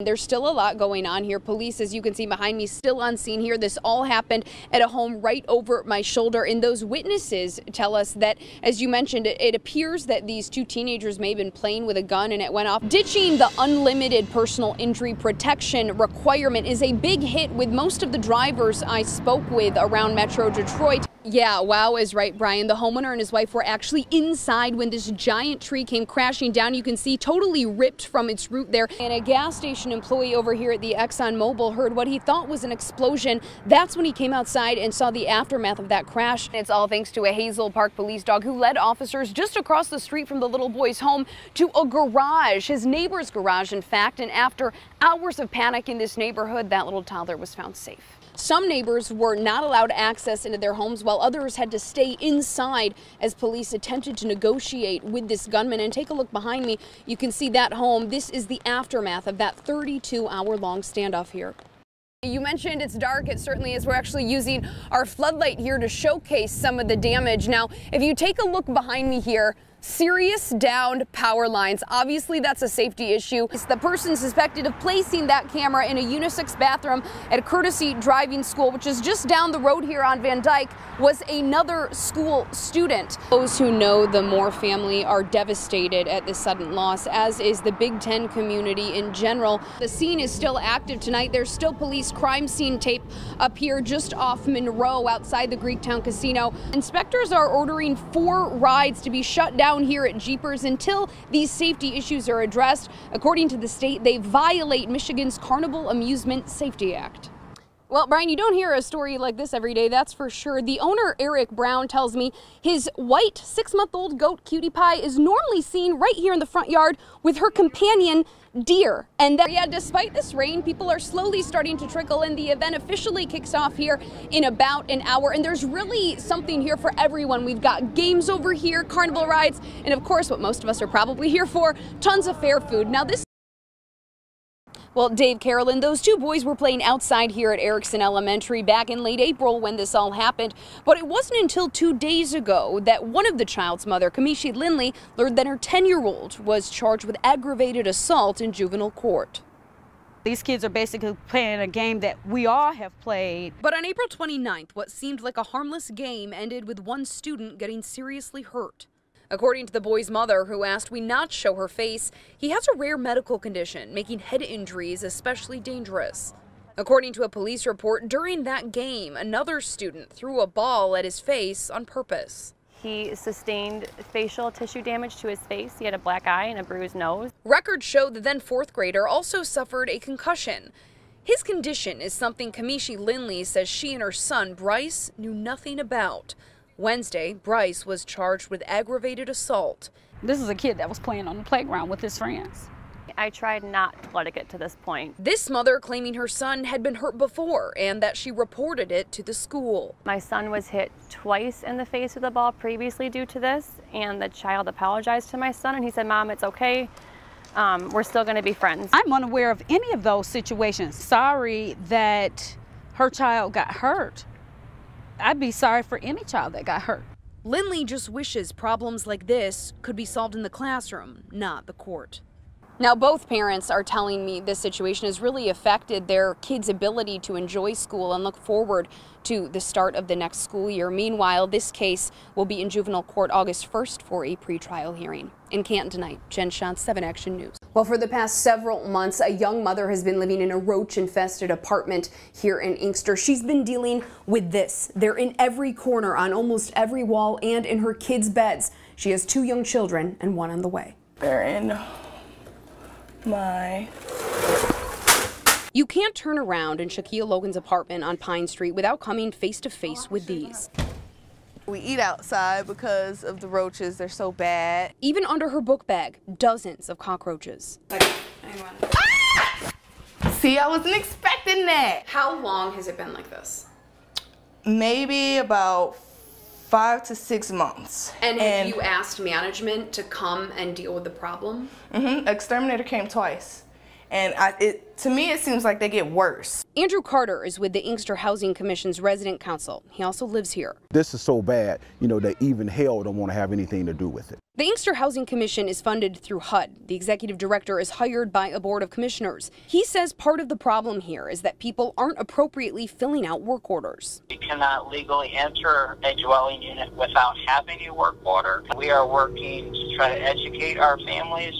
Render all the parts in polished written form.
There's still a lot going on here. Police, as you can see behind me, still on scene here. This all happened at a home right over my shoulder. And those witnesses tell us that, as you mentioned, it appears that these two teenagers may have been playing with a gun and it went off. Ditching the unlimited personal injury protection requirement is a big hit with most of the drivers I spoke with around Metro Detroit. Yeah, wow is right, Brian. The homeowner and his wife were actually inside when this giant tree came crashing down. You can see totally ripped from its root there. And a gas station employee over here at the ExxonMobil heard what he thought was an explosion. That's when he came outside and saw the aftermath of that crash. It's all thanks to a Hazel Park police dog who led officers just across the street from the little boy's home to a garage, his neighbor's garage, in fact. And after hours of panic in this neighborhood, that little toddler was found safe. Some neighbors were not allowed access into their homes, while others had to stay inside as police attempted to negotiate with this gunman. And take a look behind me. You can see that home. This is the aftermath of that 32-hour-long standoff here. You mentioned it's dark. It certainly is. We're actually using our floodlight here to showcase some of the damage. Now, if you take a look behind me here, serious downed power lines. Obviously, that's a safety issue. It's the person suspected of placing that camera in a unisex bathroom at Courtesy Driving School, which is just down the road here on Van Dyke, was another school student. Those who know the Moore family are devastated at this sudden loss, as is the Big Ten community in general. The scene is still active tonight. There's still police crime scene tape up here just off Monroe outside the Greektown Casino. Inspectors are ordering 4 rides to be shut down here at Jeepers until these safety issues are addressed. According to the state, they violate Michigan's Carnival Amusement Safety Act. Well, Brian, you don't hear a story like this every day, that's for sure. The owner, Eric Brown, tells me his white 6-month-old goat, Cutie Pie, is normally seen right here in the front yard with her companion, Deer. And that, yeah, despite this rain, people are slowly starting to trickle in. The event officially kicks off here in about an hour, and there's really something here for everyone. We've got games over here, carnival rides, and of course, what most of us are probably here for, tons of fair food. Now this Well, Dave, Carolyn, those two boys were playing outside here at Erickson Elementary back in late April when this all happened. But it wasn't until 2 days ago that one of the child's mother, Kamishi Lindley, learned that her 10-year-old was charged with aggravated assault in juvenile court. These kids are basically playing a game that we all have played. But on April 29th, what seemed like a harmless game ended with one student getting seriously hurt. According to the boy's mother, who asked we not show her face, he has a rare medical condition, making head injuries especially dangerous. According to a police report, during that game, another student threw a ball at his face on purpose. He sustained facial tissue damage to his face. He had a black eye and a bruised nose. Records show the then 4th grader also suffered a concussion. His condition is something Kamishi Lindley says she and her son, Bryce, knew nothing about. Wednesday, Bryce was charged with aggravated assault. This is a kid that was playing on the playground with his friends. I tried not to let it get to this point. This mother claiming her son had been hurt before and that she reported it to the school. My son was hit twice in the face with a ball previously due to this, and the child apologized to my son and he said, "Mom, it's okay. We're still going to be friends." I'm unaware of any of those situations. Sorry that her child got hurt. I'd be sorry for any child that got hurt. Lindley just wishes problems like this could be solved in the classroom, not the court. Now, both parents are telling me this situation has really affected their kids' ability to enjoy school and look forward to the start of the next school year. Meanwhile, this case will be in juvenile court August 1st for a pretrial hearing. In Canton tonight, Jen Schanz, 7 Action News. Well, for the past several months, a young mother has been living in a roach-infested apartment here in Inkster. She's been dealing with this. They're in every corner, on almost every wall, and in her kids' beds. She has 2 young children and 1 on the way. They're in my... You can't turn around in Shaquille Logan's apartment on Pine Street without coming face to face with these. We eat outside because of the roaches. They're so bad. Even under her book bag, dozens of cockroaches. Ah! See, I wasn't expecting that. How long has it been like this? Maybe about 5 to 6 months. And have you asked management to come and deal with the problem? Exterminator came twice. And to me, it seems like they get worse. Andrew Carter is with the Inkster Housing Commission's resident council. He also lives here. This is so bad, that even hell don't want to have anything to do with it. The Inkster Housing Commission is funded through HUD. The executive director is hired by a board of commissioners. He says part of the problem here is that people aren't appropriately filling out work orders. You cannot legally enter a dwelling unit without having a work order. We are working to try to educate our families,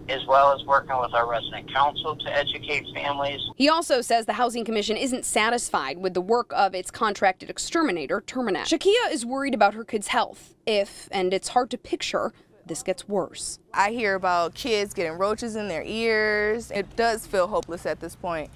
as well as working with our resident council to educate families. He also says the Housing Commission isn't satisfied with the work of its contracted exterminator, Terminac. Shakia is worried about her kids' health if, and it's hard to picture, this gets worse. I hear about kids getting roaches in their ears. It does feel hopeless at this point.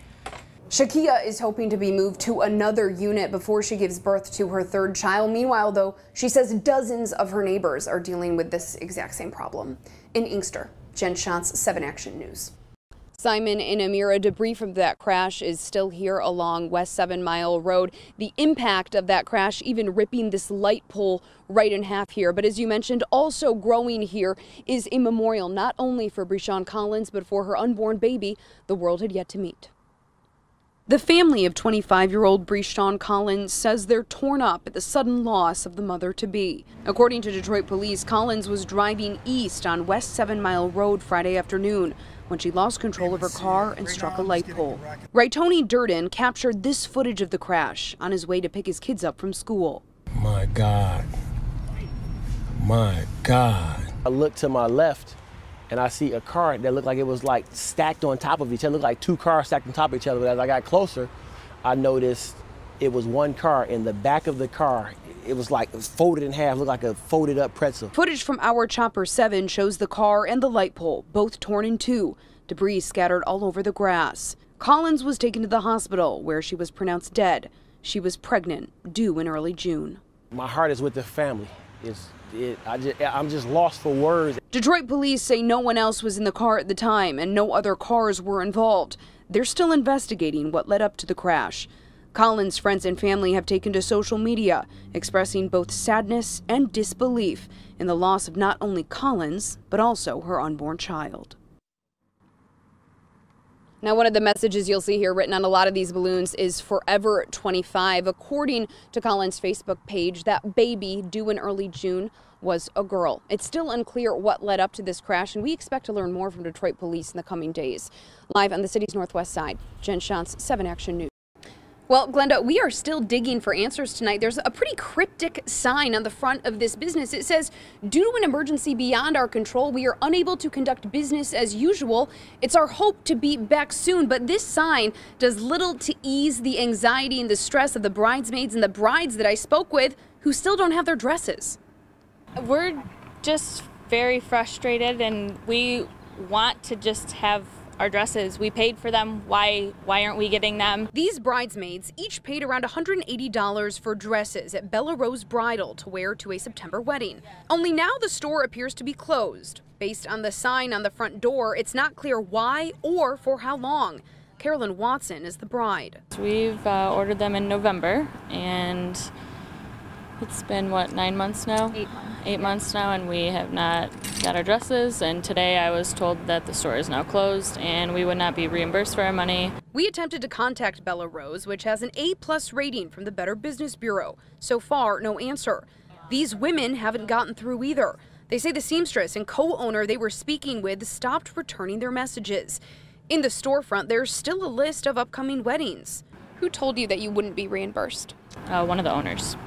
Shakia is hoping to be moved to another unit before she gives birth to her third child. Meanwhile, though, she says dozens of her neighbors are dealing with this exact same problem. In Inkster, Jen Schanz, 7 Action News. Simon and Amira, debris from that crash is still here along West 7 Mile Road. The impact of that crash even ripping this light pole right in half here. But as you mentioned, also growing here is a memorial not only for Brishon Collins, but for her unborn baby the world had yet to meet. The family of 25-year-old Brishon Collins says they're torn up at the sudden loss of the mother-to-be. According to Detroit police, Collins was driving east on West 7 Mile Road Friday afternoon when she lost control of her car and struck a light pole. Tony Durden captured this footage of the crash on his way to pick his kids up from school. My God. My God. I look to my left and I see a car that looked like it was like stacked on top of each other. It looked like 2 cars stacked on top of each other. But as I got closer, I noticed it was one car. In the back of the car, it was like folded in half, looked like a folded up pretzel. Footage from our Chopper 7 shows the car and the light pole, both torn in two. Debris scattered all over the grass. Collins was taken to the hospital where she was pronounced dead. She was pregnant, due in early June. My heart is with the family. I'm just lost for words. Detroit police say no one else was in the car at the time and no other cars were involved. They're still investigating what led up to the crash. Collins' friends and family have taken to social media, expressing both sadness and disbelief in the loss of not only Collins, but also her unborn child. Now, one of the messages you'll see here written on a lot of these balloons is Forever 25. According to Collins' Facebook page, that baby due in early June was a girl. It's still unclear what led up to this crash, and we expect to learn more from Detroit police in the coming days. Live on the city's northwest side, Jen Schanz, 7 Action News. Well, Glenda, we are still digging for answers tonight. There's a pretty cryptic sign on the front of this business. It says, due to an emergency beyond our control, we are unable to conduct business as usual. It's our hope to be back soon. But this sign does little to ease the anxiety and the stress of the bridesmaids and the brides that I spoke with who still don't have their dresses. We're just very frustrated, and we want to just have our dresses. We paid for them. Why aren't we getting them? These bridesmaids each paid around $180 for dresses at Bella Rose Bridal to wear to a September wedding. Only now the store appears to be closed. Based on the sign on the front door, it's not clear why or for how long. Carolyn Watson is the bride. We've ordered them in November, and it's been, what, 9 months now? 8 months. 8 months now, and we have not got our dresses. And today I was told that the store is now closed and we would not be reimbursed for our money. We attempted to contact Bella Rose, which has an A+ rating from the Better Business Bureau. So far, no answer. These women haven't gotten through either. They say the seamstress and co-owner they were speaking with stopped returning their messages. In the storefront, there's still a list of upcoming weddings. Who told you that you wouldn't be reimbursed? One of the owners.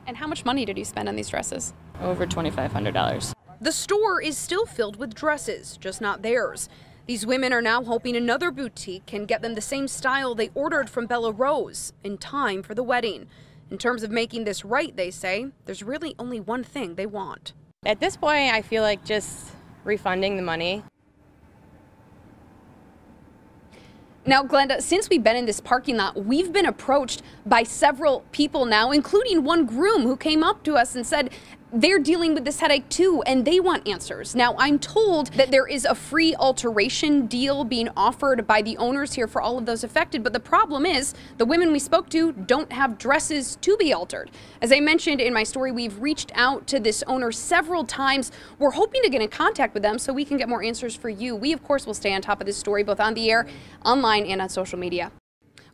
And how much money did you spend on these dresses? Over $2,500. The store is still filled with dresses, just not theirs. These women are now hoping another boutique can get them the same style they ordered from Bella Rose in time for the wedding. In terms of making this right, they say, there's really only one thing they want. At this point, I feel like just refunding the money. Now, Glenda, since we've been in this parking lot, we've been approached by several people now, including one groom who came up to us and said, they're dealing with this headache too, and they want answers. Now, I'm told that there is a free alteration deal being offered by the owners here for all of those affected, but the problem is the women we spoke to don't have dresses to be altered. As I mentioned in my story, we've reached out to this owner several times. We're hoping to get in contact with them so we can get more answers for you. We, of course, will stay on top of this story, both on the air, online, and on social media.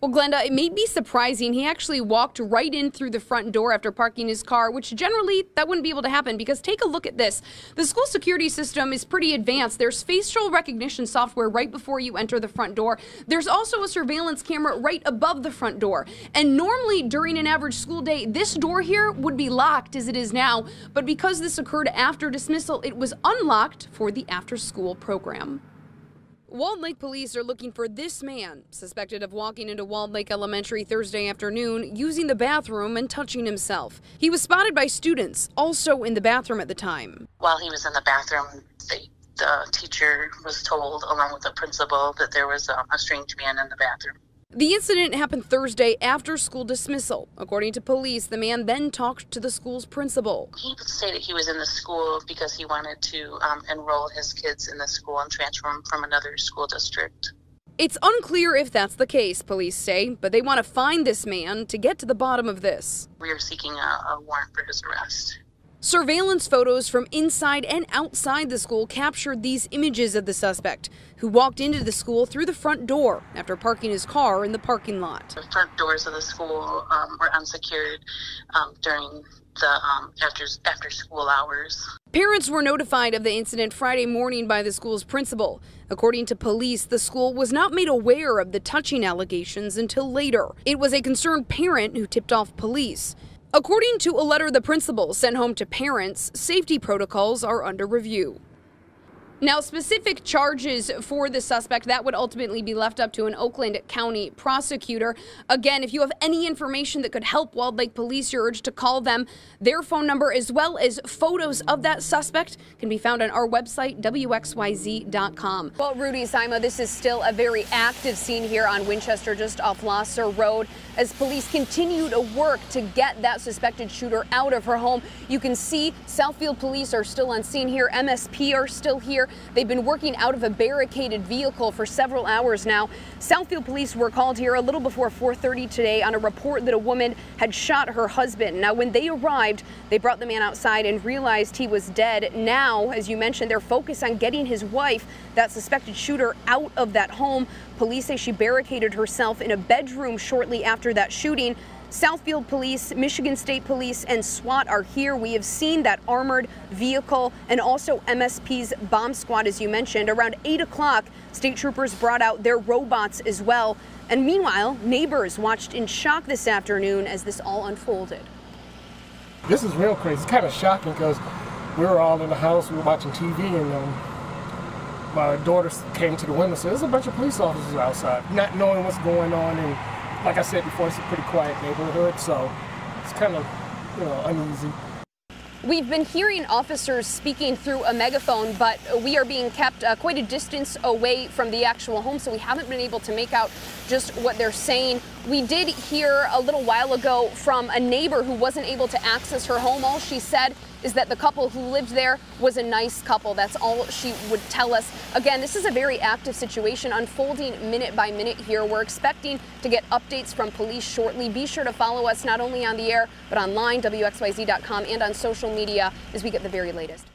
Well, Glenda, it may be surprising. He actually walked right in through the front door after parking his car, which generally that wouldn't be able to happen because take a look at this. The school security system is pretty advanced. There's facial recognition software right before you enter the front door. There's also a surveillance camera right above the front door. And normally during an average school day, this door here would be locked as it is now. But because this occurred after dismissal, it was unlocked for the after-school program. Walled Lake police are looking for this man, suspected of walking into Walled Lake Elementary Thursday afternoon, using the bathroom and touching himself. He was spotted by students, also in the bathroom at the time. While he was in the bathroom, the teacher was told, along with the principal, that there was a strange man in the bathroom. The incident happened Thursday after school dismissal. According to police, the man then talked to the school's principal. He stated he was in the school because he wanted to enroll his kids in the school and transfer them from another school district. It's unclear if that's the case, police say, but they want to find this man to get to the bottom of this. We are seeking a warrant for his arrest. Surveillance photos from inside and outside the school captured these images of the suspect, who walked into the school through the front door after parking his car in the parking lot. The front doors of the school were unsecured during the after school hours. Parents were notified of the incident Friday morning by the school's principal. According to police, the school was not made aware of the touching allegations until later. It was a concerned parent who tipped off police. According to a letter the principal sent home to parents, safety protocols are under review. Now, specific charges for the suspect, that would ultimately be left up to an Oakland County prosecutor. Again, if you have any information that could help Walled Lake Police, you're urged to call them. Their phone number, as well as photos of that suspect, can be found on our website, wxyz.com. Well, Rudy, Sima, this is still a very active scene here on Winchester, just off Lasser Road, as police continue to work to get that suspected shooter out of her home. You can see Southfield police are still on scene here. MSP are still here. They've been working out of a barricaded vehicle for several hours now. Southfield police were called here a little before 4:30 today on a report that a woman had shot her husband. Now, when they arrived, they brought the man outside and realized he was dead. Now, as you mentioned, they're focused on getting his wife, that suspected shooter, out of that home. Police say she barricaded herself in a bedroom shortly after that shooting. Southfield Police, Michigan State Police, and SWAT are here. We have seen that armored vehicle and also MSP's bomb squad, as you mentioned. Around 8 o'clock, state troopers brought out their robots as well. And meanwhile, neighbors watched in shock this afternoon as this all unfolded. This is real crazy. It's kind of shocking because we were all in the house, we were watching TV, and my daughter came to the window and said, there's a bunch of police officers outside, not knowing what's going on. And like I said before, it's a pretty quiet neighborhood, so it's kind of, uneasy. We've been hearing officers speaking through a megaphone, but we are being kept quite a distance away from the actual home, so we haven't been able to make out just what they're saying. We did hear a little while ago from a neighbor who wasn't able to access her home. All she said is that the couple who lived there was a nice couple. That's all she would tell us. Again, this is a very active situation unfolding minute by minute here. We're expecting to get updates from police shortly. Be sure to follow us not only on the air, but online, wxyz.com, and on social media as we get the very latest.